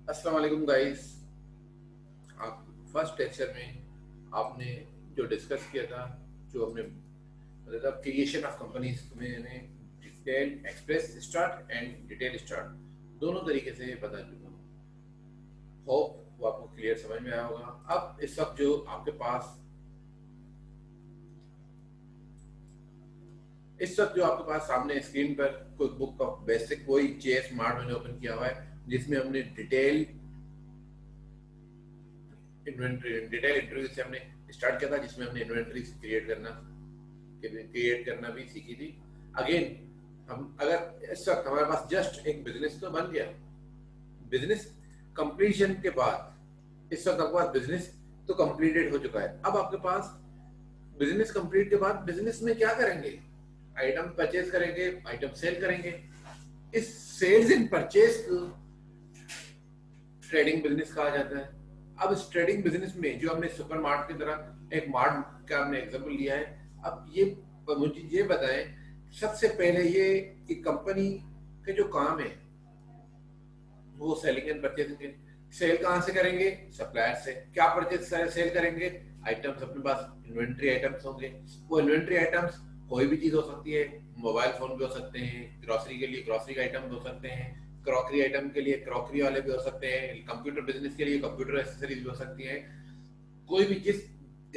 अस्सलाम वालेकुम गाइस। आप फर्स्ट लेक्चर में आपने जो डिस्कस किया था, जो हमने मतलब क्रिएशन ऑफ कंपनीज मैंने detail express start and detail start दोनों तरीके से बता चुका हूँ। होप वो आपको क्लियर समझ में आया होगा। अब इस वक्त जो आपके पास सामने स्क्रीन पर कोई बुक का बेसिक कोई जेएस मार्ट मैंने ओपन किया हुआ है, जिसमें हमने डिटेल इंटरव्यू से हमने स्टार्ट किया था, जिसमें हमने इन्वेंट्री क्रिएट करना भी सीखी थी। अगेन हम अगर इस वक्त हमारे पास जस्ट एक बिजनेस तो बन गया, बिजनेस कंप्लीशन के बाद इस वक्त आपके पास बिजनेस तो कंप्लीटेड हो चुका है। अब आपके पास बिजनेस कंप्लीट के बाद बिजनेस में क्या करेंगे? आइटम परचेज करेंगे, आइटम सेल करेंगे। इस सेल्स एंड परचेज को ट्रेडिंग बिजनेस कहा जाता है। अब इस ट्रेडिंग बिजनेस में जो हमने सुपर मार्ट की तरह एक मार्ट का हमने एग्जांपल लिया है, अब ये मुझे ये बताएं सबसे पहले ये कि कंपनी के जो काम है वो सेलिंग एंड परचेजिंग। सेल कहाँ से करेंगे? सप्लायर से। क्या परचेज सेल करेंगे? आइटम्स। अपने पास इन्वेंट्री आइटम्स होंगे। वो इन्वेंट्री आइटम्स कोई भी चीज हो सकती है। मोबाइल फोन भी हो सकते हैं, ग्रोसरी के लिए ग्रोसरी के आइटम हो सकते हैं, क्रॉकरी आइटम के लिए क्रॉकरी वाले भी हो सकते हैं, कंप्यूटर बिजनेस के लिए कंप्यूटर एसेसरीज भी हो सकती हैं। कोई भी जिस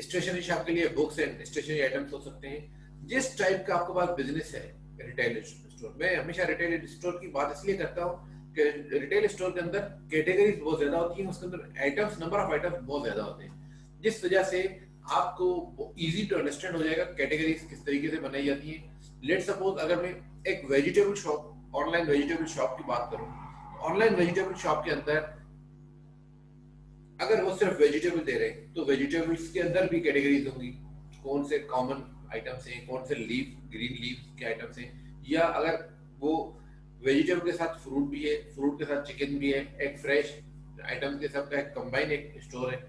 स्टेशनरी शॉप के लिए बुक्स एंड स्टेशनरी आइटम्स हो सकते हैं। जिस टाइप का आपके पास बिजनेस है, रिटेल स्टोर, मैं हमेशा रिटेल स्टोर की बात इसलिए करता हूँ कि रिटेल स्टोर के अंदर कैटेगरीज बहुत ज्यादा होती हैं, उसके अंदर आइटम्स, नंबर ऑफ आइटम्स बहुत ज्यादा होते हैं, जिस वजह से आपको इजी टू अंडरस्टैंड हो जाएगा कैटेगरीज किस तरीके से बनाई जाती है। लेट सपोज अगर मैं एक vegetable shop, online vegetable shop की बात करूं, ऑनलाइन वेजिटेबल शॉप के अंदर अगर वो सिर्फ वेजिटेबल दे रहे हैं तो वेजिटेबल्स के अंदर भी कैटेगरीज होंगी। कौन से कॉमन आइटम्स हैं, कौन से लीफ, ग्रीन लीफ के आइटम्स हैं, या अगर वो वेजिटेबल के साथ फ्रूट भी है, फ्रूट के साथ चिकन भी है, एक फ्रेश आइटम्स के सब का एक कंबाइन एक स्टोर है,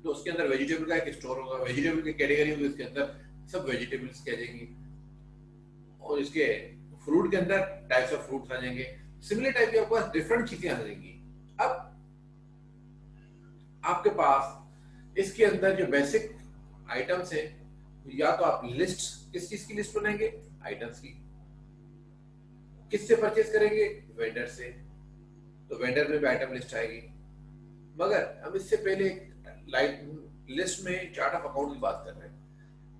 तो उसके अंदर वेजिटेबल का एक स्टोर होगा। वेजिटेबल की कैटेगरी होगी, उसके अंदर सब वेजिटेबल्स आ जाएंगी, और इसके फ्रूट के अंदर टाइप्स ऑफ फ्रूट्स आ जाएंगे। सिमिलर टाइप की आपके पास डिफरेंट चीजें आ जाएंगी। अब आपके पास इसके अंदर जो बेसिक आइटम्स है, या तो आप लिस्ट, किस चीज की लिस्ट बनाएंगे? आइटम्स की। किससे परचेज करेंगे? वेंडर से। तो वेंडर में भी आइटम लिस्ट आएगी। मगर हम इससे पहले लाइट लिस्ट में चार्ट ऑफ अकाउंट की बात कर रहे हैं,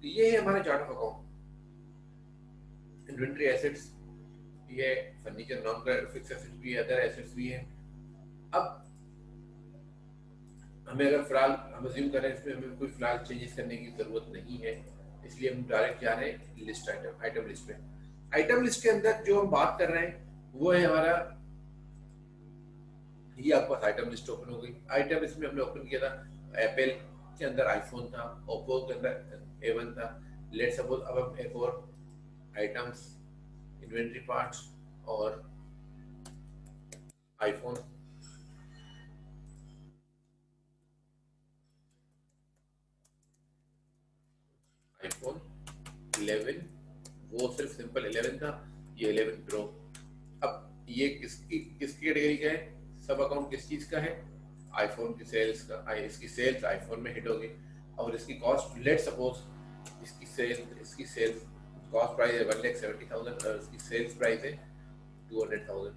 तो ये है हमारे chart of account. Inventory assets भी है, फर्नीचर नॉन फिक्स एसेट्स भी है, अदर एसेट्स भी है। अब हमें अगर फिलहाल हम अज्यूम करें इसमें हमें कोई फिलहाल चेंजेस करने की जरूरत नहीं है, इसलिए हम डायरेक्ट जा रहे हैं लिस्ट आइटम लिस्ट पे। आइटम लिस्ट के अंदर जो हम बात कर रहे हैं वो है हमारा, ये आपके पास आइटम लिस्ट ओपन हो गई। आइटम लिस्ट में हमने ओपन किया था, एप्पल के अंदर आईफोन था, ओप्पो के अंदर A1 था। लेट सपोज अब हम एक और आइटम्स, इन्वेंट्री पार्ट्स और आईफोन, आईफोन 11, वो सिर्फ सिंपल 11 था, ये 11 प्रो। अब ये किसकी किसकी कैटेगरी का है? सब अकाउंट किस चीज का है? आईफोन की सेल्स का। इसकी सेल्स आईफोन में हिट होगी, और इसकी कॉस्ट, लेट सपोज इसकी सेल्स कॉस्ट प्राइस है 1,70,000 और इसकी सेल्स प्राइस है 200,000,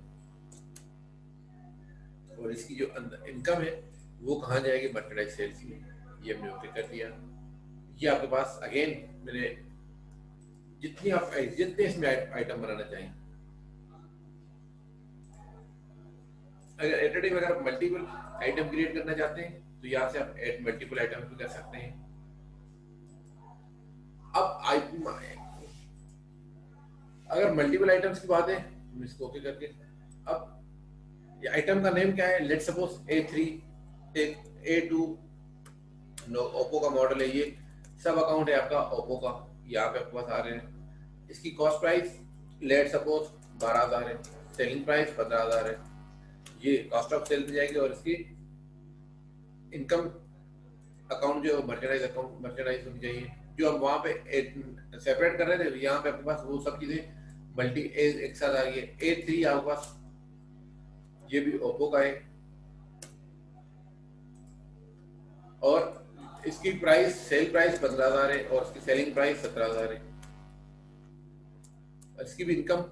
और इसकी जो इनकम है वो कहाँ जाएगी? मर्चेंडाइज सेल्स में। ये हमने ओके कर दिया। ये आपके पास अगेन मैंने जितने इसमें आइटम बनाना चाहें, अगर एट टाइम अगर आप मल्टीपल आइटम क्रिएट करना चाहते हैं तो यहाँ से आप एड मल्टीपल आइटम भी कर सकते हैं। अब अगर मल्टीपल आइटम्स की बात है, हम इसको ओके करके, अब ये आइटम का नेम क्या है? Let suppose A3, A2, Oppo का मॉडल है, ये सब अकाउंट है आपका ओप्पो का, यहाँ पे आपके पास आ रहे हैं। इसकी कॉस्ट प्राइस लेट सपोज 12,000 है, सेलिंग प्राइस 15,000 है, ये कॉस्ट ऑफ सेल जाएगी। और इसकी इनकम अकाउंट जो मर्चेंडाइज अकाउंट, मर्चेंडाइज होनी चाहिए, जो हम वहाँ पे सेपरेट कर रहे थे, यहाँ पे आपके पास वो सब चीजें मल्टी एक साथ आ गई है। A3 आपके पास ये भी ओप्पो का है, और इसकी प्राइस सेल प्राइस 15,000 है और इसकी सेलिंग प्राइस 17,000 है। इसकी भी income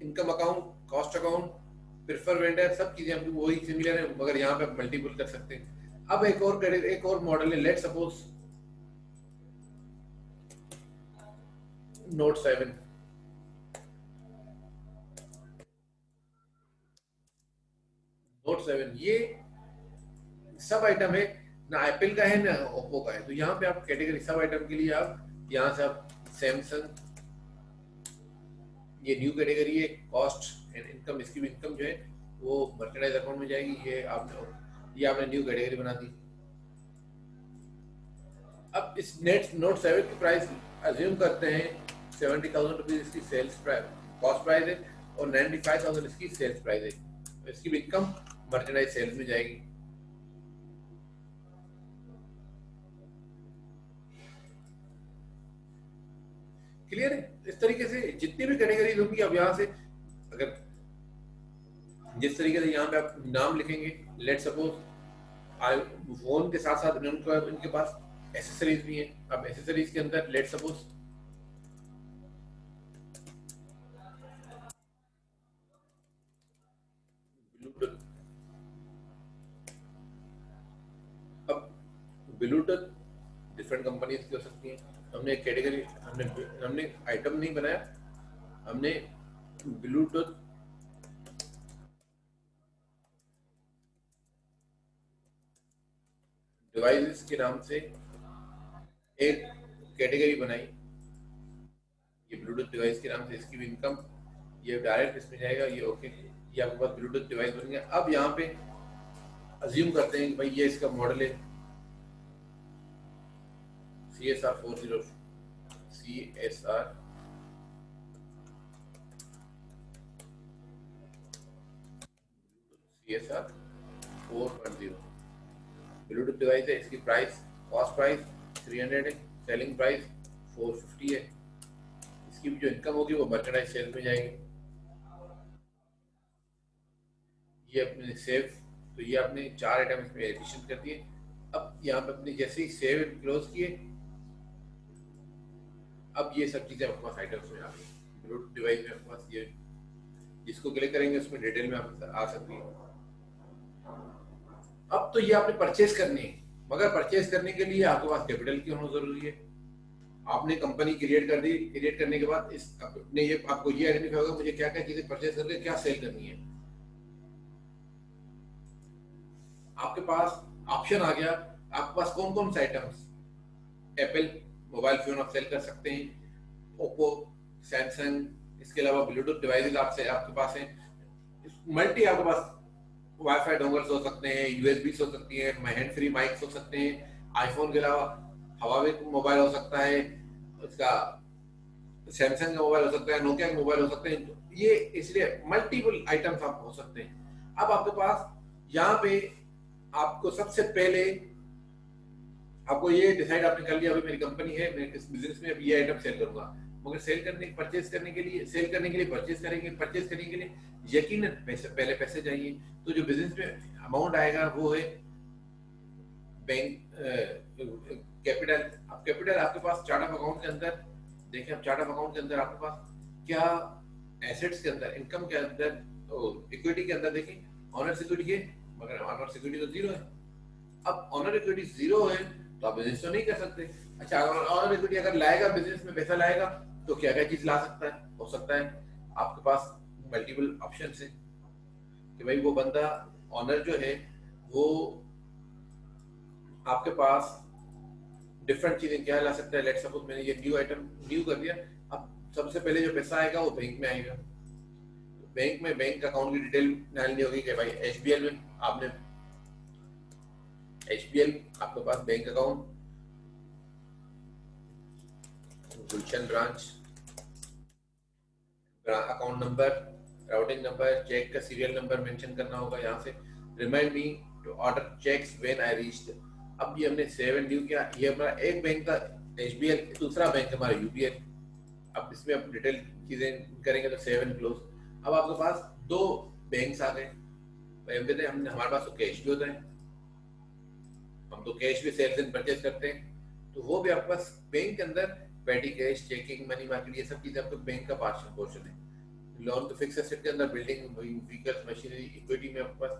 income account, cost account, prefer vendor, सब चीजें हम वही सिमिलर है, मगर यहाँ पे आप मल्टीपल कर सकते हैं। अब एक और मॉडल है, लेट सपोज नोट 7। नोट 7 ये सब आइटम है, ना एप्पल का है ना ओप्पो का है। तो यहाँ पे आप कैटेगरी सब आइटम के लिए आप यहाँ से आप सैमसंग, ये न्यू कैटेगरी है, कॉस्ट एंड इनकम, इसकी भी इनकम जो है वो मर्चेंडाइज अकाउंट में जाएगी। ये आपने न्यू कैटेगरी बना दी। अब इस नोट 7 की प्राइस अज्यूम करते हैं 70,000 रुपीज इसकी सेल्स प्राइस, कॉस्ट प्राइस है, और 95,000 इसकी सेल्स प्राइस है। इसकी भी इनकम मर्चेंडाइज सेल्स में जाएगी। क्लियर है? इस तरीके से जितनी भी कैटेगरीज होंगी, अब यहाँ से अगर जिस तरीके से यहाँ पे आप नाम लिखेंगे, लेट सपोज फोन के साथ साथ इनके पास एसेसरीज भी हैं। अब एसेसरीज के अंदर लेट सपोज ब्लूटूथ, अब ब्लूटूथ डिफरेंट कंपनीज की हो सकती हैं। हमने एक कैटेगरी, हमने आइटम नहीं बनाया, हमने ब्लूटूथ डिवाइसेस के नाम से एक कैटेगरी बनाई। ये ब्लूटूथ डिवाइस के नाम से, इसकी भी इनकम, ये डायरेक्ट इसमें जाएगा। ये ओके, ये आपके पास ब्लूटूथ डिवाइस बन गया। अब यहाँ पे अज्यूम करते हैं कि भाई ये इसका मॉडल है CSR 40, CSR 4.0 ब्लूटूथ डिवाइस है। इसकी प्राइस, कॉस्ट प्राइस 300 है, सेलिंग प्राइस 450 है। इसकी भी जो इनकम होगी वो मर्चेंडाइज सेल में जाएगी। ये अपने सेव, तो ये आपने 4 आइटम इसमें एडिशन कर दिए। अब यहाँ पे अपने जैसे ही सेव क्लोज किए, अब ये सब चीजें आपके पास आइटम्स में आ गई। ब्लूटूथ डिवाइस में आपके पास ये, जिसको क्लिक करेंगे उसमें डिटेल में आप आ सकती है। अब तो ये आपने परचेज करनी है, मगर परचेज करने के लिए आपके पास कैपिटल की होना जरूरी है। आपने कंपनी क्रिएट कर दी, क्रिएट करने के बाद इस अपने ये आपको ये आइडेंटिफाई होगा मुझे क्या क्या चीजें परचेज करके क्या सेल करनी है। आपके पास ऑप्शन आ गया, आपके पास कौन कौन से आइटम्स, एप्पल मोबाइल फोन आप सेल कर सकते हैं, ओप्पो, सैमसंग, इसके अलावा ब्लूटूथ डिवाइसेस आपके पास हैं, मल्टी आपके पास वाईफाई डोंगल्स हो सकते हैं, यूएसबी हो सकती है, हैंड फ्री माइक्स हो सकते हैं, आईफोन के अलावा हवावे मोबाइल हो सकता है, उसका सैमसंग का मोबाइल हो सकता है, नोकिया का मोबाइल हो सकते हैं। ये इसलिए मल्टीपल आइटम्स आप हो सकते हैं। अब आपके पास यहाँ पे आपको सबसे पहले आपको ये डिसाइड आपने कर लिया, अभी मेरी कंपनी है, मैं इस बिजनेस में अभी ये आइटम सेल करूंगा, मगर सेल करने परचेज करने के लिए, सेल करने के लिए परचेज करेंगे, परचेज करने के लिए यकीनन पहले पैसे चाहिए। तो जो बिजनेस में अमाउंट आएगा वो है बैंक कैपिटल। अब कैपिटल आपके पास चार्ट ऑफ अकाउंट के अंदर देखिए, आप चार्ट ऑफ अकाउंट के अंदर आपके पास क्या एसेट्स के अंदर, इनकम के अंदर, इक्विटी के अंदर देखिए ऑनर इक्विटी है, मगर ऑनर इक्विटी तो जीरो है। अब ऑनर इक्विटी जीरो है तो आप बिजनेस तो नहीं कर सकते। अच्छा, ऑनर इक्विटी अगर लाएगा, बिजनेस में पैसा लाएगा, तो क्या क्या चीज ला सकता है? हो सकता है आपके पास मल्टीपल ऑप्शन है कि भाई वो बंदा ऑनर जो है वो आपके पास डिफरेंट चीजें क्या ला सकता है। लेट्स सपोज मैंने ये न्यू आइटम न्यू कर दिया। अब सबसे पहले जो पैसा आएगा वो बैंक में आएगा। बैंक में बैंक अकाउंट की डिटेल डालनी होगी कि भाई एचबीएल में आपने, एचबीएल आपके पास bank account, Gulshan branch, account number, routing number, cheque का सीरियल नंबर मेंशन करना होगा। यहाँ से remind me to order cheques when I reached. अब ये हमने सेव एंड ड्यू किया। ये हमारा एक बैंक का एचबीएल, दूसरा बैंक हमारा यूबीएल। अब इसमें आप डिटेल चीजें करेंगे तो सेव एंड क्लोज। अब आपके पास दो बैंक्स आ गए, हमने हमारे पास तो कैश भी होता है, हम तो कैश भी सेल्स एंड परचेज करते हैं, तो वो भी आपके पास बैंक के अंदर पेटी कैश, चेकिंग, मनी मार्केट, ये सब चीजें आपके बैंक का पोर्शन है। लोन तो फिक्स एसेट के अंदर बिल्डिंग, व्हीकल्स, मशीनरी, इक्विटी में आपके पास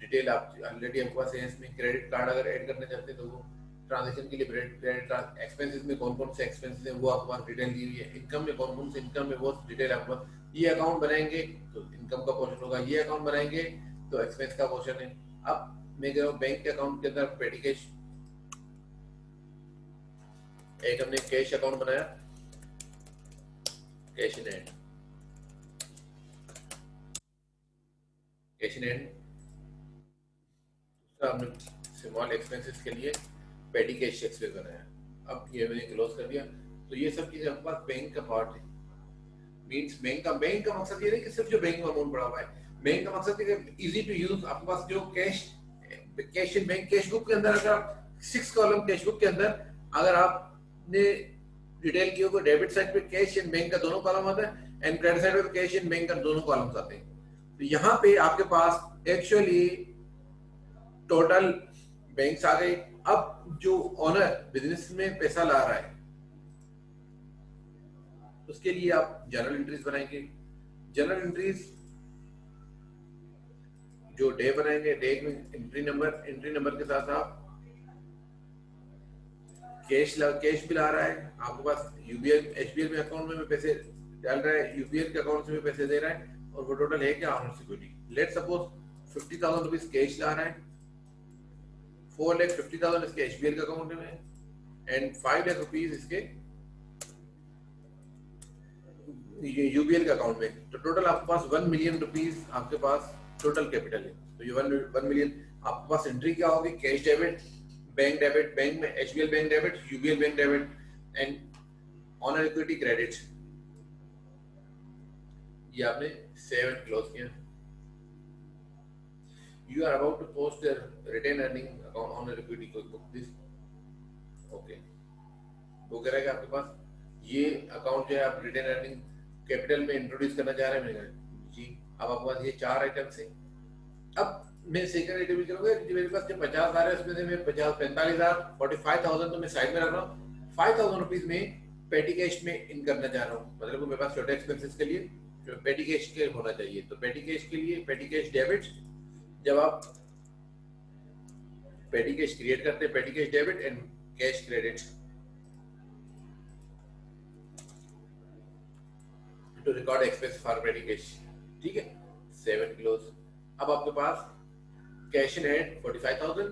डिटेल आप ऑलरेडी आपके पास है। इसमें क्रेडिट कार्ड अगर ऐड करना चाहते हैं तो वो ट्रांजेक्शन के लिए क्रेडिट कार्ड, एक्सपेंसेस में कौन कौन से एक्सपेंसेस हैं वो आपके पास डिटेल दी हुई है, इनकम में कौन कौन से इनकम है वो डिटेल आपके पास। ये अकाउंट बनाएंगे तो इनकम का पोर्शन होगा, ये अकाउंट बनाएंगे तो एक्सपेंस का पोर्शन है। अब मैं कह रहा हूँ बैंक के अकाउंट के अंदर पेटी कैश, एक हमने कैश अकाउंट बनाया, cash in hand, cash in hand. दूसरा हमने स्मॉल एक्सपेंसेस के लिए पेटी कैश एक्सपेंस बनाया। अब ये मैंने क्लोज कर दिया। तो ये सब चीजें आपके पास बैंक का पार्ट है। मींस बैंक का मकसद ये नहीं कि सिर्फ जो बैंक में अमाउंट पड़ा हुआ है, बैंक का मकसद है कि इजी टू यूज। आपके पास जो cash in bank, cash book के अंदर अगर आप 6 कॉलम कैश बुक के अंदर अगर आपने डिटेल की हो, डेबिट साइड पे कैश इन बैंक का दोनों कॉलम आता है एंड क्रेडिट साइड पे कैश इन बैंक का दोनों कॉलम्स आते हैं। तो यहाँ पे आपके पास एक्चुअली टोटल बैंक्स आ गए। अब जो ओनर बिजनेस में पैसा ला रहा है उसके लिए आप जर्नल एंट्रीज बनाएंगे। जर्नल एंट्रीज जो डे बनाएंगे, डे में एंट्री नंबर के साथ आप कैश भी ला रहा है आपके पास, यूबीएल एसबीएल में अकाउंट में पैसे डाल रहा है, यूबीएल के अकाउंट से भी पैसे दे रहा है, और वो टोटल है क्या owner security. Let suppose 50,000 rupees cash ला रहा है, 4,50,000 इसके एसबीएल के अकाउंट में एंड 5 लाख रुपीज इसके यूबीएल के अकाउंट में। तो टोटल आपके पास 1 मिलियन रुपीज आपके पास टोटल कैपिटल है। तो ये 1 मिलियन आपके पास एंट्री क्या होगी, कैश डेबिट, बैंक में HBL bank debit, UBL bank debit and honour equity credit. ये आपने सेव एंड क्लोज किया। You are about to post a retained earning account on a equity book this, okay, वो कह रहा है कि आपके पास ये अकाउंट जो है आप रिटेन अर्निंग कैपिटल में इंट्रोड्यूस करना चाह रहे हैं जी। अब आपके पास ये 4 आइटम्स है। अब मैं सेकंड आइटम करूंगा कि मेरे पास जो 50 आ रहा है उसमें से मैं 45,000 45,000 तो मैं साइड में रख रहा हूँ, 5,000 रुपीज में पेटी कैश में इन करना चाह रहा हूँ। मतलब मेरे पास छोटे एक्सपेंसेस के लिए पेटी कैश के होना चाहिए। तो पेटी कैश के लिए पेटी कैश डेबिट, जब आप पेटी कैश क्रिएट करते हैं, petty cash debit and cash credit to record expense for petty cash, ठीक है, 7 क्लोज। अब आपके पास कैश इन हैंड 45,000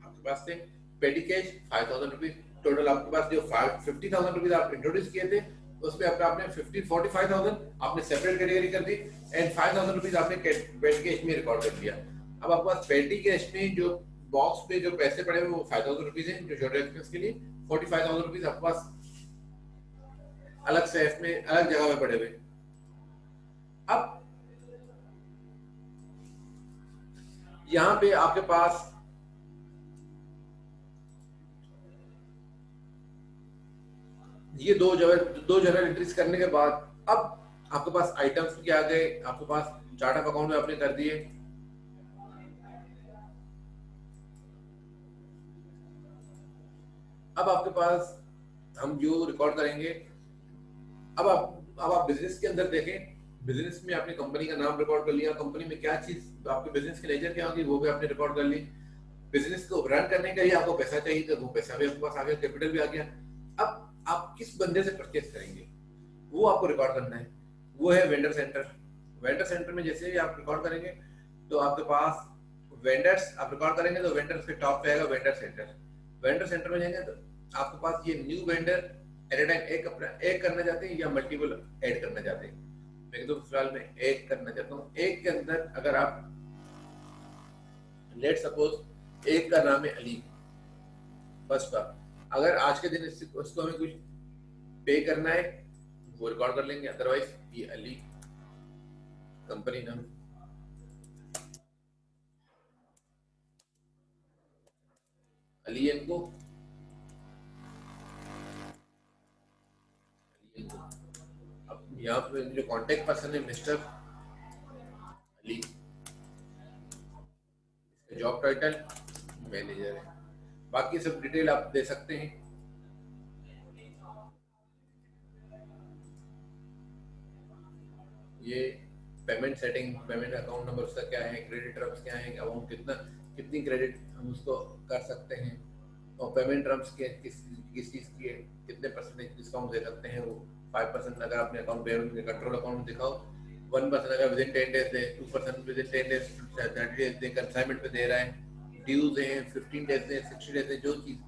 आपके पास थे, पेटी कैश 5,000 रुपीज, टोटल आपके पास जो 50,000 रुपीज आप इंट्रोड्यूस किए थे उसमें आपने 45,000 आपने सेपरेट कैटेगरी कर दी एंड 5,000 रुपीज आपने पेटी कैश में रिकॉर्ड कर दिया। अब आपके पास पेटी कैश में जो बॉक्स पे जो पैसे पड़े हुए वो 5,000 रुपीज है जो छोटे एक्सपेंस के लिए, 45,000 रुपीज आपके पास अलग से में अलग जगह में पड़े हुए। अब यहां पे आपके पास ये दो जर्नल एंट्रीज करने के बाद अब आपके पास आइटम्स क्या आ गए, आपके पास चार्ट ऑफ अकाउंट में आपने कर दिए। अब आपके पास हम जो रिकॉर्ड करेंगे, अब आप बिजनेस के अंदर देखें, बिजनेस में आपने कंपनी का नाम रिकॉर्ड कर लिया, कंपनी में क्या चीज आपके बिजनेस की नेचर क्या होगी वो भी आपने रिकॉर्ड कर ली। बिजनेस को रन करने के लिए आपको पैसा चाहिए तो वो पैसा भी आपके पास आ गया, कैपिटल भी आ गया। अब आप किस बंदे से परचेस करेंगे वो आपको रिकॉर्ड करना है, वो है वेंडर सेंटर। वेंडर सेंटर में जैसे ही आप रिकॉर्ड करेंगे तो आपके पास वेंडर्स आप रिकॉर्ड करेंगे तो वेंडर्स के टॉप पे आएगा वेंडर सेंटर। वेंडर सेंटर में जाएंगे तो आपके पास ये new vendor at a time एक करना चाहते हैं या मल्टीपल ऐड करना चाहते हैं। मैं तो फिलहाल मैं एक करना चाहता हूँ। एक के अंदर अगर आप लेट सपोज एक का नाम है अली, फर्स्ट का, अगर आज के दिन उसको हमें कुछ पे करना है वो रिकॉर्ड कर लेंगे, अदरवाइज ये अली कंपनी नाम, अली इनको अब यहाँ पे जो कांटेक्ट पर्सन है mister Ali, job title manager है। बाकी सब डिटेल आप दे सकते हैं। ये payment setting, payment account number उसका क्या है, क्रेडिट टर्म्स क्या है, अमाउंट कितना, कितनी क्रेडिट हम उसको कर सकते हैं, और पेमेंट टर्म्स के किस चीज़ की है, कितने परसेंटेज डिस्काउंट दे सकते हैं वो। 5% अगर आपने अकाउंट बैंक कंट्रोल अकाउंट में दिखाओ, 1% अगर विदिन 10 डेज दे, 2% विदिन 10 डेज, 30 डेज दे, कंसाइनमेंट पे दे रहा है, ड्यूज है 15 डेज दे, 60 डेज है, जो चीज़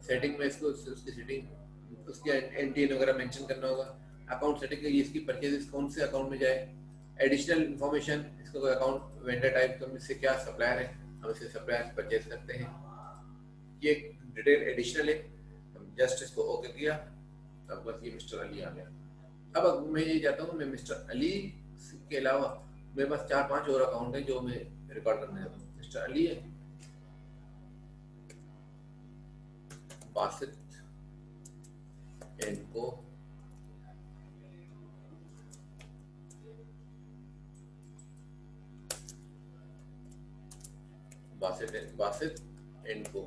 सेटिंग में इसको उसकी सेटिंग उसकी एनटीएन वगैरह मेंशन करना होगा। अकाउंट सेटिंग के लिए इसकी परचेज कौन से अकाउंट में जाए, एडिशनल इन्फॉर्मेशन, इसका कोई अकाउंट वेंडर टाइप तो इससे क्या सप्लायर है, हम इससे सप्लायर परचेज करते हैं, ये डिटेल एडिशनल है। हम जस्ट इसको ओके किया, तब बस ये मिस्टर अली आ गया। अब मैं ये चाहता हूँ, मैं मिस्टर अली के अलावा मेरे पास 4-5 और अकाउंट है जो मैं रिकॉर्ड करना चाहता हूँ। मिस्टर अली है, बासित एंड को, बासित एंड को,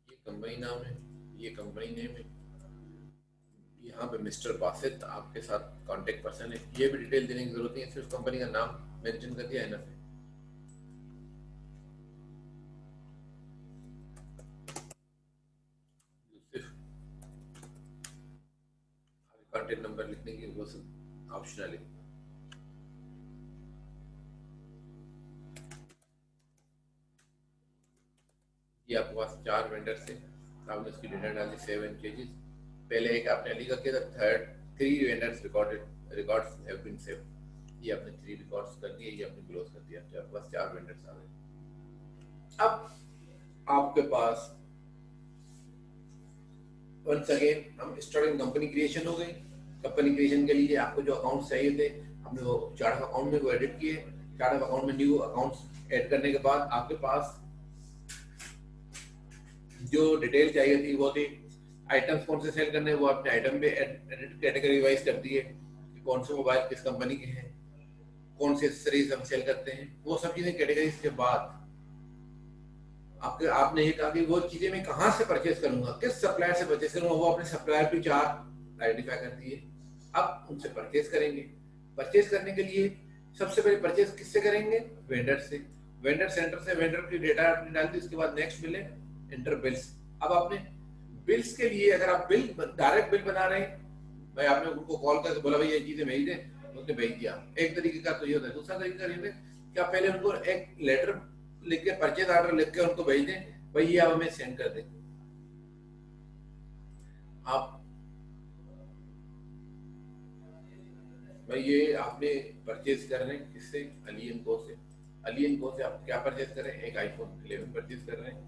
ये कंपनी नाम है, ये कंपनी नेम है। यहाँ पे मिस्टर बासित आपके साथ कांटेक्ट पर्सन है, ये भी डिटेल देने की जरूरत नहीं है, सिर्फ कंपनी का नाम मेंशन कर दिया है ना। सिर्फ कांटेक्ट नंबर लिखने की वो सब ऑप्शनल है। ये आपके पास 4 वेंडर से आपने उसकी डेटा डाली, 7 चेंजेस। पहले एक आपने अली का किया था, third 3 vendors records have been saved, ये आपने 3 रिकॉर्ड्स कर दिए, ये आपने क्लोज कर दिया, तो आपके पास 4 वेंडर्स आ गए। अब आपके पास वंस अगेन हम स्टार्टिंग कंपनी क्रिएशन हो गई। कंपनी क्रिएशन के लिए आपको जो अकाउंट चाहिए थे, हमने वो चार्ट ऑफ अकाउंट में वो एडिट किए। चार्ट ऑफ अकाउंट में न्यू अकाउंट्स ऐड करने के बाद आपके पास जो डिटेल चाहिए थी वो थी आइटम्स कौन से सेल करने हैं, वो आपने आइटम पे एडिट कैटेगरी वाइज कर दिए कि कौन से मोबाइल किस कंपनी के हैं, कौन से एक्सेसरीज हम सेल करते हैं, वो सब चीजें कैटेगरीज के बाद आपके आपने ये कहा कि वो चीजें मैं कहाँ से परचेज करूंगा, किस सप्लायर से परचेज करूंगा, वो अपने सप्लायर पे 4 आइडेंटिफाई कर दिए। अब उनसे परचेज करेंगे। परचेज करने के लिए सबसे पहले परचेज किससे करेंगे, वेंडर से। वेंडर सेंटर से वेंडर की डेटा आपने डाल दी, उसके बाद नेक्स्ट बिल है, इंटर बिल्स। अब आपने बिल्स के लिए अगर आप बिल डायरेक्ट बिल बना रहे हैं, भाई आपने उनको कॉल करके बोला भाई ये चीजें भेज दे, उसने भेज दिया, एक तरीके का तो ये होता है। दूसरा तरीका ये है कि आप पहले उनको एक लेटर लिख के, परचेज ऑर्डर लिख के उनको भेज दें, भाई ये आप हमें सेंड कर दें। आप भाई ये आपने परचेज कर रहे हैं किससे, अली एंड को से। अली एंड को से आप क्या परचेज कर रहे हैं, एक आईफोन 11 परचेज कर रहे हैं।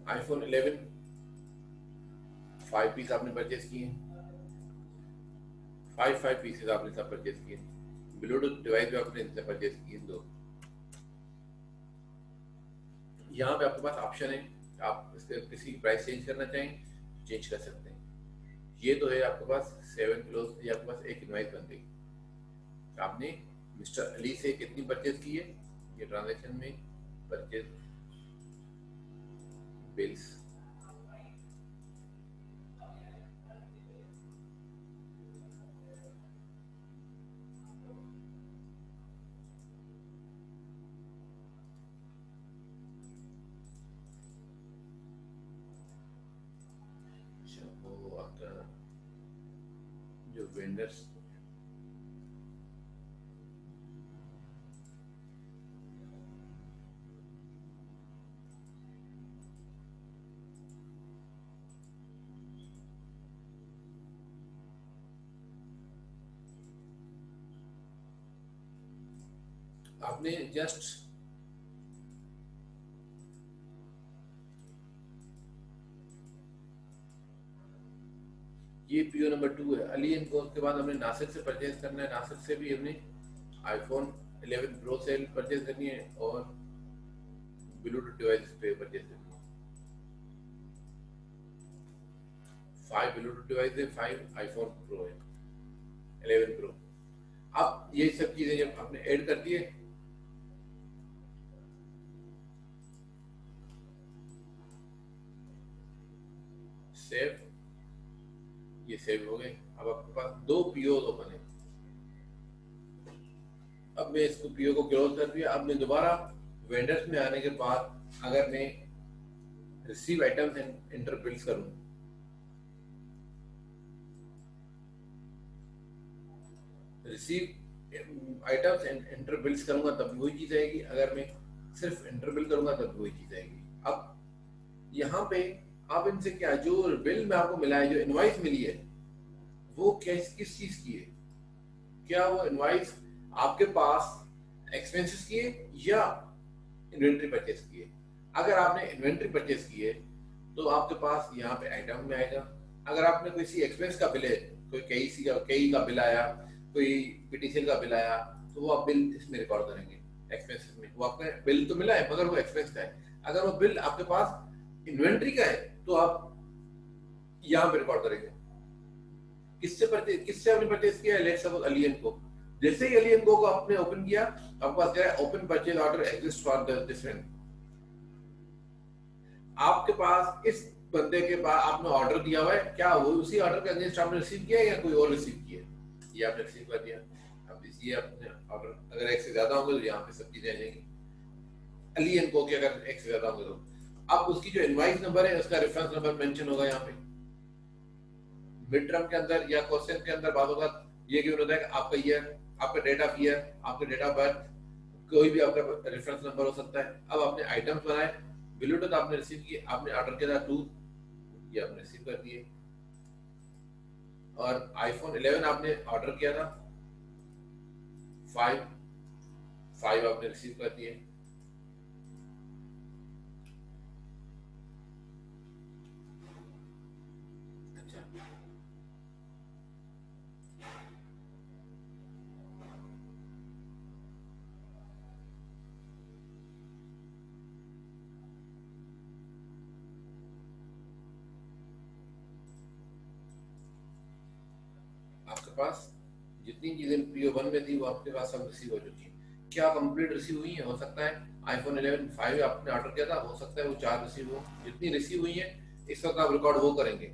आईफोन 11 5 पीस आपने परचेज किए, 5 पीसेस आपने सब परचेज किए। ब्लूटूथ डिवाइस भी आपने इनसे परचेज किए 2। यहाँ पे आपके पास ऑप्शन है, आप इसके किसी प्राइस चेंज करना चाहें चेंज कर सकते हैं। ये तो है आपके पास 7 क्लोज, ये आपके पास एक इनवाइस बन गई। आपने मिस्टर अली से कितनी परचेज की है, ये ट्रांजैक्शन में परचेज बिल्स, वो आपका जो वेंडर्स, आपने जस्ट ये पीओ नंबर 2 है अली एंड को। उसके बाद हमने नासिर से परचेज करना है, नासिर से भी हमने आईफोन 11 प्रो सेल परचेज करनी है और ब्लूटूथ डिवाइस पे परचेज करनी है। 5 ब्लूटूथ डिवाइस है, 5 आईफोन प्रो है, 11 प्रो। अब ये सब चीजें जब आपने ऐड कर दिए, सेव, ये सेव हो गए। अब आपके पास दो पीओ ओपन है। अब मैं इसको पीओ को क्लोज कर दिया। अब मैं दोबारा वेंडर्स में आने के बाद अगर मैं receive items and enter bills करूं, receive items and enter bills करूंगा तब वही चीज आएगी, अगर मैं सिर्फ इंटर बिल करूंगा तब वही चीज आएगी। अब यहाँ पे आप इनसे क्या, जो बिल में आपको मिला है, जो इनवाइस मिली है, वो किस चीज की है? क्या वो इनवाइस आपके पास एक्सपेंसेस की है या इन्वेंट्री परचेस की है? अगर आपने इन्वेंट्री परचेस की है तो आपके पास यहाँ पे आइटम में आएगा। अगर आपने किसी एक्सपेंस का बिल है, कोई कई का बिल आया, कोई पीटीसीएल का बिल आया, तो वो आप बिल इसमें रिकॉर्ड करेंगे एक्सपेंसेस में। वो आपका बिल तो मिला है मगर वो एक्सपेंस का है। अगर वो बिल आपके पास इन्वेंट्री का है तो आप यहाँ पे रिकॉर्ड करेंगे। किससे आपने परचेज किया है? लेट्स सपोज अलियन को। जैसे ही अलियन को आपने ओपन किया, आपके पास क्या है? Open purchase order exist for this friend. आपके पास इस बंदे के पास आपने ऑर्डर दिया हुआ है, क्या वो उसी ऑर्डर के अगेंस्ट आपने रिसीव किया है या कोई और रिसीव किया है? ये आपने रिसीव कर दिया। अब ये अपने ऑर्डर अगर एक से ज्यादा होंगे तो यहाँ पे सब चीजें आ जाएंगी। अलियन को अगर एक से ज्यादा होंगे तो अब उसकी जो इनवाइस नंबर है उसका रेफरेंस नंबर मेंशन होगा यहाँ पे। मिड टर्म के अंदर या क्वेश्चन के अंदर बात होगा, ये गिवन होता है कि आपका ईयर, आपका डेट ऑफ ईयर, आपका डेट ऑफ बर्थ, कोई भी आपका रेफरेंस नंबर हो सकता है। अब आपने आइटम्स बनाए, ब्लूटूथ आपने रिसीव किए, आपने ऑर्डर किया था 2, ये आपने रिसीव कर दिए। और आईफोन 11 आपने ऑर्डर किया था 5, 5 आपने रिसीव कर दिए। अच्छा, आपके पास जितनी चीजें पीओ 1 में थी वो आपके पास सब रिसीव हो चुकी है। क्या कंप्लीट रिसीव हुई है? हो सकता है आईफोन 11 5 आपने ऑर्डर किया था, हो सकता है वो 4 रिसीव हो। जितनी रिसीव हुई है इस वक्त आप रिकॉर्ड वो करेंगे।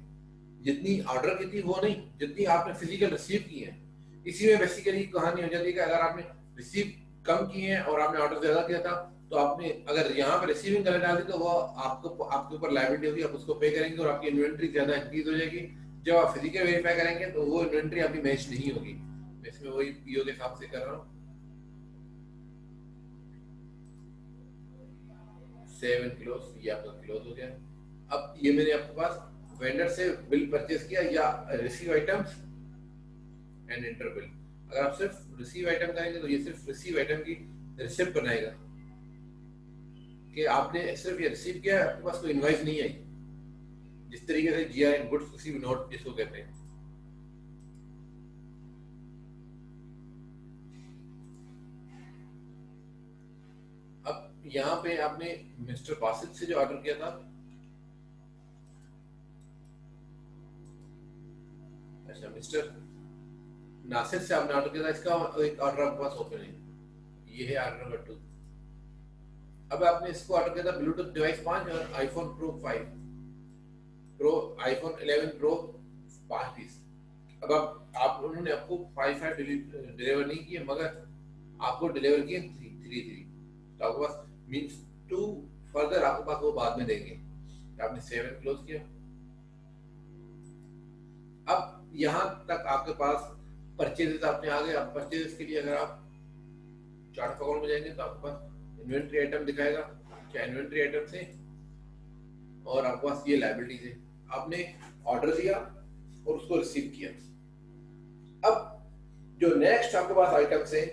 जितनी ऑर्डर की थी वो नहीं, जितनी आपने फिजिकल रिसीव की है। इसी में बेसिकली कहानी हो जाती है कि अगर आपने रिसीव कम की है और आपने ऑर्डर ज्यादा किया था, तो आपने अगर यहाँ पे रिसीविंग कर डाल दी तो वो आपको आपके ऊपर लायबिलिटी होगी, आप उसको पे करेंगे और आपकी इन्वेंट्री ज्यादा इंक्रीज हो जाएगी। जब आप फिजिकल वेरीफाई करेंगे तो वो इन्वेंट्री आपकी मैच नहीं होगी। मैं इसमें वही पीओ के हिसाब से कर रहा हूँ। सेव एंड क्लोज, ये आपका क्लोज हो गया। अब ये मैंने आपके पास वेंडर से बिल परचेज किया या receive items and inter bill. अगर आप सिर्फ रिसीव आइटम करेंगे तो ये सिर्फ रिसीव आइटम की रिसिप्ट बनाएगा कि आपने सिर्फ ये रिसीव किया, आपके पास कोई इनवाइस नहीं आई। जिस तरीके से जीआर गुड्स रिसीव नोट जिसको कहते हैं। अब यहाँ पे आपने मिस्टर बासित से जो ऑर्डर किया था, अच्छा मिस्टर नासिर से आपने ऑर्डर किया था, इसका एक ऑर्डर आपके पास ओपन है, ये है ऑर्डर नंबर 2। अब आपने इसको ऑर्डर किया था ब्लूटूथ डिवाइस 5 और iPhone pro 5 pro, iPhone 11 pro 5 piece. अब आप उन्होंने आपको 5 डिलीवर नहीं किए मगर आपको डिलीवर किए 3, तो आपके पास मींस 2 फर्दर आपके पास वो बाद में देंगे। आपने 7 क्लोज किया। अब यहाँ तक आपके पास परचेजेस आपने आ गए। अब परचेजेस के लिए अगर आप चार्ट ऑफ अकाउंट में जाएंगे तो आपके पास इन्वेंट्री आइटम दिखाएगा, क्या इन्वेंट्री आइटम से, और आपके पास ये लायबिलिटीज है। आपने ऑर्डर दिया और उसको रिसीव किया। अब जो नेक्स्ट आपके पास आइटम्स है,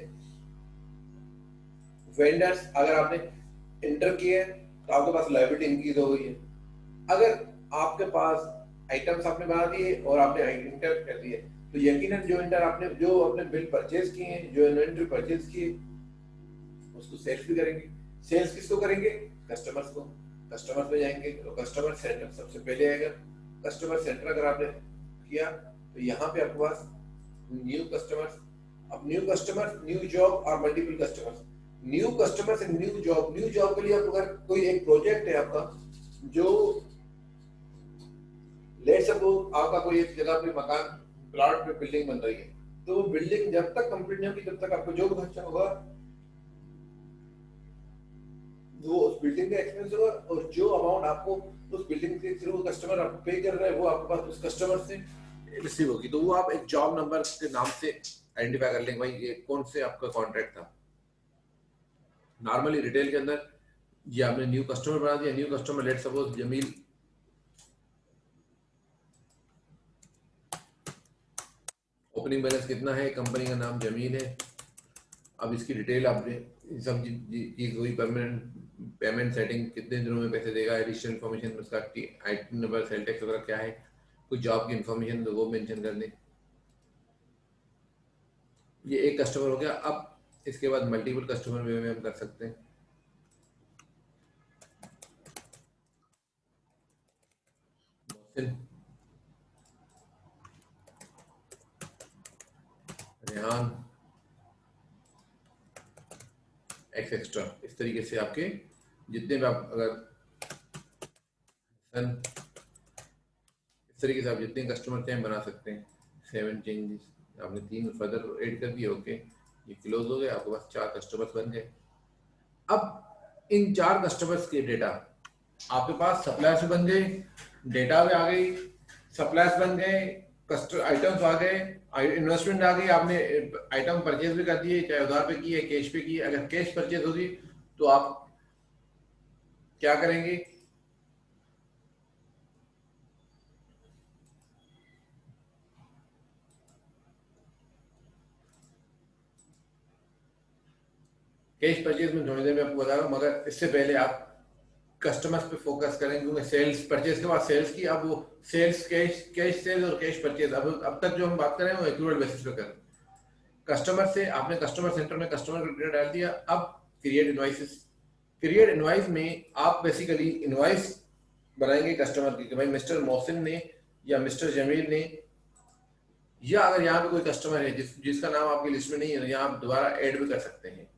वेंडर्स अगर आपने इंटर किए तो आपके पास लायबिलिटी इंक्रीज हो गई है। अगर आपके पास आइटम्स आपने बना दिए और आपने इंटर कर दिए तो यकीनन जो आपने बिल परचेज किए हैं, जो इन्वेंट्री परचेज किए, उसको सेल्स भी करेंगे। सेल्स किसको करेंगे? कस्टमर्स को। कस्टमर्स पे जाएंगे तो कस्टमर सेंटर सबसे पहले आएगा। कस्टमर सेंटर अगर आपने किया तो यहाँ पे आपके पास न्यू कस्टमर्स, अब न्यू कस्टमर्स, न्यू जॉब और multiple customers. New customers and new job के लिए आप अगर कोई एक प्रोजेक्ट है आपका, जो लेट्स सपोज आपका कोई एक जगह पे मकान प्लॉट पे बिल्डिंग बन रही है, तो वो बिल्डिंग जब तक कंप्लीट नहीं होगी तब तक आपको जो भी खर्चा होगा वो उस बिल्डिंग का एक्सपेंस होगा, और जो अमाउंट आपको उस बिल्डिंग के थ्रू कस्टमर आपको पे कर रहा है वो आपके पास उस कस्टमर से रिसीव होगी। तो वो आप एक जॉब नंबर के नाम से आइडेंटिफाई कर लेंगे, भाई ये कौन से आपका कॉन्ट्रैक्ट था। नॉर्मली रिटेल के अंदर ये आपने न्यू कस्टमर बना दिया, new customer let suppose Jameel, opening balance कितना है, कंपनी का नाम जमील है। अब इसकी डिटेल आपने सब की कोई परमानेंट पेमेंट सेटिंग, कितने दिनों में पैसे देगा, एडिशनल इन्फॉर्मेशन उसका आईटी नंबर, सेल टैक्स वगैरह क्या है, कोई जॉब की इन्फॉर्मेशन तो वो मेंशन कर दें। ये एक कस्टमर हो गया। अब इसके बाद मल्टीपल कस्टमर में हम कर सकते हैं। रेहान एक्स एक्स्ट्रा, इस तरीके से आपके जितने भी आप अगर सन इस तरीके से आप जितने कस्टमर चाहें बना सकते हैं। 7 चेंजेस आपने 3 फर्दर ऐड कर दिए, ओके ये क्लोज हो गया, आपके पास 4 कस्टमर्स बन गए। अब इन 4 कस्टमर्स के डेटा आपके पास सप्लायर्स बन गए, डेटा भी आ गई, सप्लायर्स बन गए, कस्टमर आइटम्स आ गए, इन्वेस्टमेंट आ गई, आपने आइटम परचेज भी कर दिए, चाहे उधार पे की है कैश पे की है। अगर कैश परचेज होगी तो आप क्या करेंगे, कैश परचेज में थोड़ी देर में आपको बता रहा हूँ, मगर इससे पहले आप कस्टमर्स पे फोकस करें, क्योंकि सेल्स परचेज के बाद सेल्स की, अब वो सेल्स कैश, कैश सेल्स और कैश परचेज अब तक जो हम बात करें वो एक्यूरेट बेसिस पे करें। कस्टमर से आपने कस्टमर सेंटर में कस्टमर का डेटा डाल दिया। अब क्रिएट इनवाइसेस, क्रिएट इनवाइस में आप बेसिकली इनवाइस बनाएंगे कस्टमर की कि भाई मिस्टर मोहसिन ने या मिस्टर जमील ने, या अगर यहाँ पे कोई कस्टमर है जिसका नाम आपकी लिस्ट में नहीं है, यहाँ आप दोबारा ऐड भी कर सकते हैं।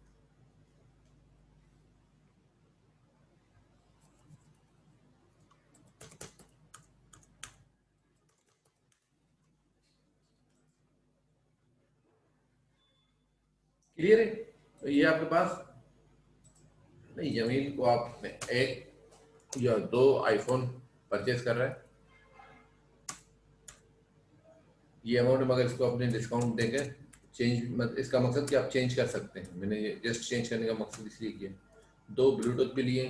क्लियर है? तो ये आपके पास नहीं, जमील को आप एक या 2 आईफोन परचेज कर रहे हैं, ये अमाउंट मगर इसको अपने डिस्काउंट देकर चेंज, इसका मकसद कि आप चेंज कर सकते हैं। मैंने ये जस्ट चेंज करने का मकसद इसलिए किया। 2 ब्लूटूथ भी लिए,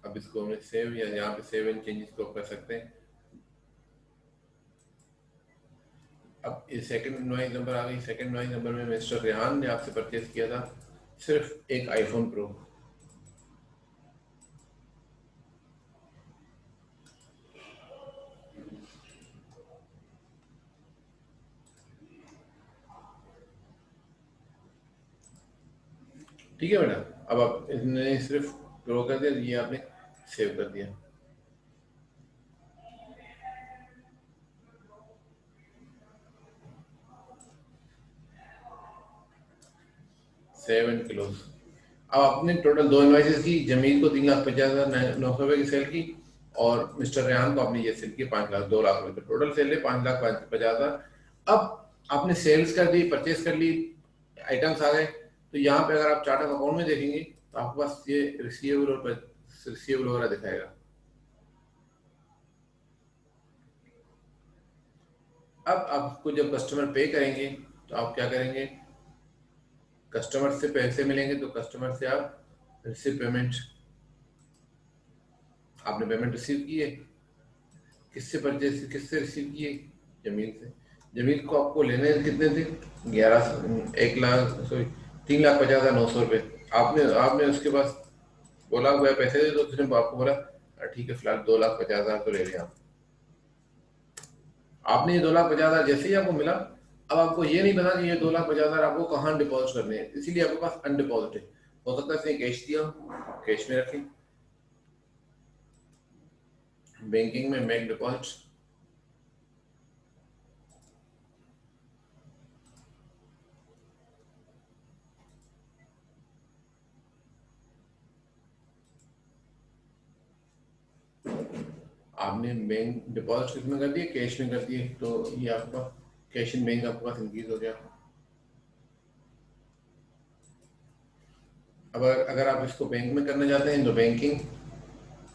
अब इसको हमने सेव, या यहाँ पे सेव एंड चेंजेस को कर सकते हैं। अब ये सेकंड इनवॉइस नंबर आ गई। सेकंड इनवॉइस नंबर में मिस्टर रेहान ने आपसे परचेज किया था सिर्फ एक आईफोन प्रो। ठीक है बेटा, अब आप इसने सिर्फ प्रो कर दिया, ये आपने सेव कर दिया। Save and close. अब आपने टोटल 2 इनवॉइसेस की, जमील को 3,50,900 की सेल की, और मिस्टर रेहान को आपने ये सेल की 5,02,00,000 रुपए। टोटल सेल है 5,50,000। अब आपने सेल्स कर दी, परचेज कर ली, आइटम्स आ गए। तो यहाँ पे अगर आप चार्ट ऑफ अकाउंट में देखेंगे तो आपके पास ये रिसीवेबल और रिसीवेबल वगैरह दिखाएगा। अब आपको जब कस्टमर पे करेंगे तो आप क्या करेंगे, कस्टमर से पैसे मिलेंगे तो कस्टमर से आप रिसीव पेमेंट, आपने पेमेंट रिसीव की है, किससे परचेज, किससे रिसीव किए, जमील से। जमील को आपको लेने कितने थे, 3,50,900 रुपये। आपने आपने उसके पास बोला हुआ पैसे दे, तो उसने आपको बोला ठीक है फिलहाल 2,50,000 तो ले लें आप। आपने ये 2,50,000 जैसे ही आपको मिला, अब आपको ये नहीं पता कि ये 2,50,000 आपको कहाँ डिपॉजिट करने हैं, इसीलिए आपके पास अनडिपॉजिट है। हो सकता है इसने कैश दिया, कैश में रखें, बैंकिंग में मेक डिपॉजिट, आपने बैंक डिपॉजिट किस में कर दिए, कैश में कर दिए, तो ये आपका कैश इन बैंक आपके पास इंक्रीज हो गया। अब अगर आप इसको बैंक में करना चाहते हैं तो बैंकिंग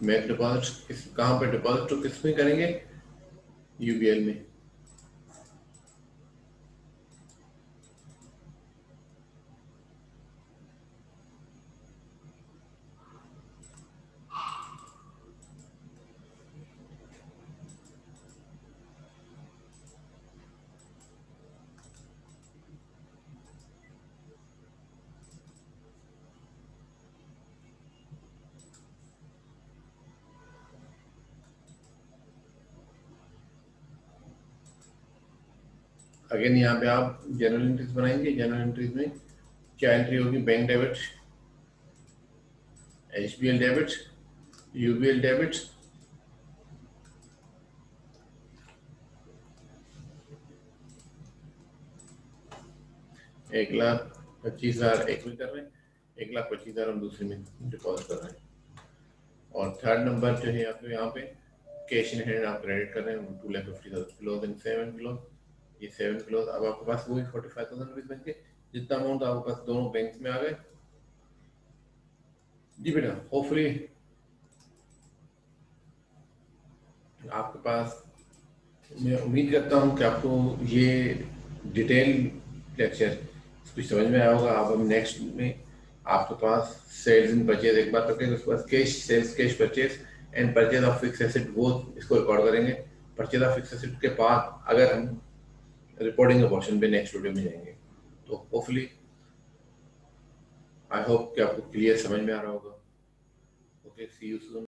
मेक डिपॉजिट, किस कहाँ पे डिपॉजिट तो किस में करेंगे, यूबीएल में। अगेन यहाँ पे आप जनरल एंट्रीज बनाएंगे, जनरल एंट्रीज में क्या एंट्री होगी, bank debit, HBL debit, UBL debit, 1,25,000 एक में कर रहे हैं, 1,25,000 हम दूसरे में डिपॉजिट कर रहे हैं। और थर्ड नंबर जो है आपको यहाँ पे कैश इन हैंड आप क्रेडिट कर रहे हैं 2,50,000 क्लोज इन 7 क्लोज, ये 7 क्लोज। अब आपके पास वही 45,000 रुपीज बन के जितना अमाउंट आपके पास दोनों बैंक में आ गए। जी बेटा, होपफुली आपके पास, मैं उम्मीद करता हूँ कि आपको ये डिटेल लेक्चर कुछ समझ में आया होगा। अब हम नेक्स्ट में आपके पास सेल्स इन परचेज एक बार करके, उसके बाद cash sales, cash purchase and purchase of fix asset, वो इसको रिकॉर्ड करेंगे। परचेज ऑफ फिक्स एसेट के बाद अगर हम रिपोर्टिंग के पोर्शन पे नेक्स्ट वीडियो में जाएंगे, तो होपफुली आई होप कि आपको क्लियर समझ में आ रहा होगा। Okay, see you soon.